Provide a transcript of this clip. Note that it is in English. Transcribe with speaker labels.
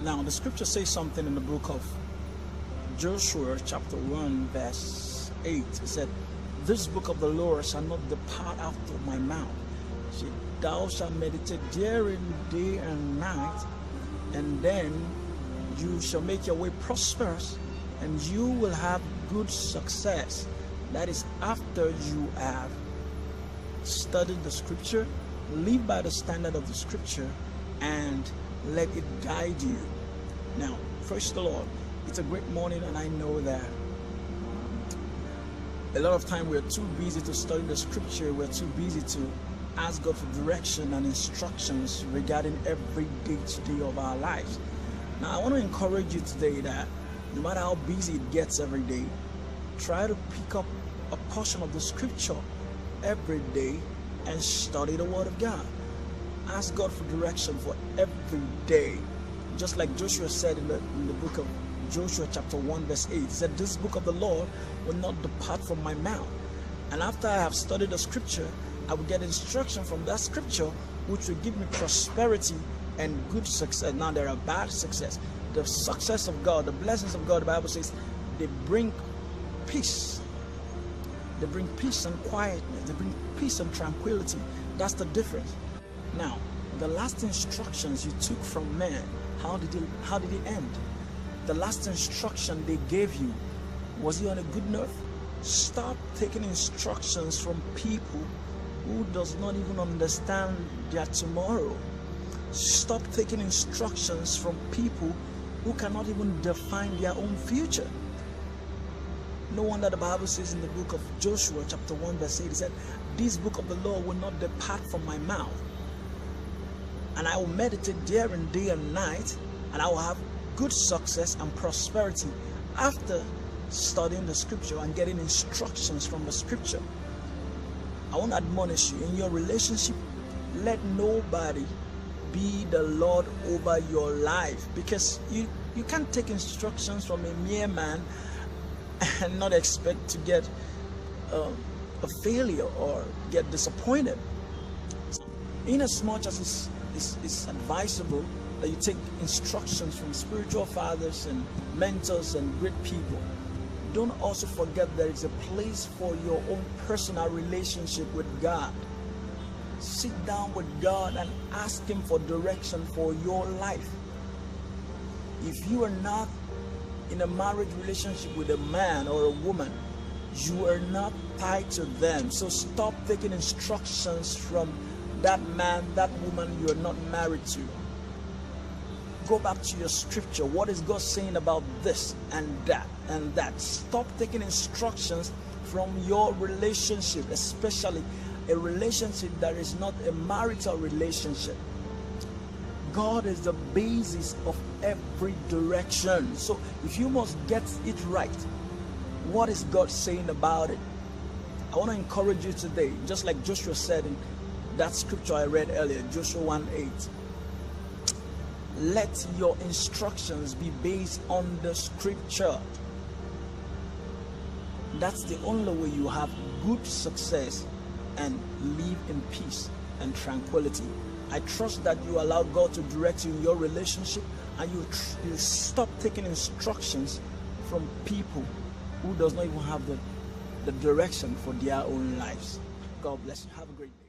Speaker 1: Now, the scripture says something in the book of Joshua, chapter 1, verse 8. It said, "This book of the law shall not depart out of my mouth. Thou shalt meditate therein day and night, and then you shall make your way prosperous, and you will have good success." That is after you have studied the scripture, live by the standard of the scripture, and let it guide you. Now, praise the Lord. It's a great morning, and I know that a lot of time we're too busy to study the scripture. We're too busy to ask God for direction and instructions regarding every day-to-day of our lives. Now, I want to encourage you today that no matter how busy it gets every day, try to pick up a portion of the scripture every day and study the word of God. Ask God for direction for every day. Just like Joshua said in the book of Joshua chapter 1 verse 8, he said, "This book of the law will not depart from my mouth." And after I have studied the scripture, I will get instruction from that scripture which will give me prosperity and good success. Now, there are bad success. The success of God, the blessings of God, the Bible says, they bring peace. They bring peace and quietness. They bring peace and tranquility. That's the difference. Now, the last instructions you took from men, how did it end? The last instruction they gave you, was it on a good note? Stop taking instructions from people who does not even understand their tomorrow. Stop taking instructions from people who cannot even define their own future. No wonder the Bible says in the book of Joshua chapter 1 verse 8, it said, "This book of the law will not depart from my mouth, and I will meditate therein day and night, and I will have good success and prosperity," after studying the scripture and getting instructions from the scripture. I want to admonish you, in your relationship, let nobody be the Lord over your life, because you can't take instructions from a mere man and not expect to get a failure or get disappointed. In as much as it's advisable that you take instructions from spiritual fathers and mentors and great people, don't also forget there is a place for your own personal relationship with God. Sit down with God and ask Him for direction for your life. If you are not in a marriage relationship with a man or a woman, you are not tied to them. So stop taking instructions from that man, that woman you are not married to. Go back to your scripture. What is God saying about this and that and that? Stop taking instructions from your relationship, especially a relationship that is not a marital relationship. God is the basis of every direction. So if you must get it right, what is God saying about it? I want to encourage you today, just like Joshua said in that scripture I read earlier, Joshua 1:8. Let your instructions be based on the scripture. That's the only way you have good success and live in peace and tranquility. I trust that you allow God to direct you in your relationship, and you stop taking instructions from people who does not even have the direction for their own lives. God bless you. Have a great day.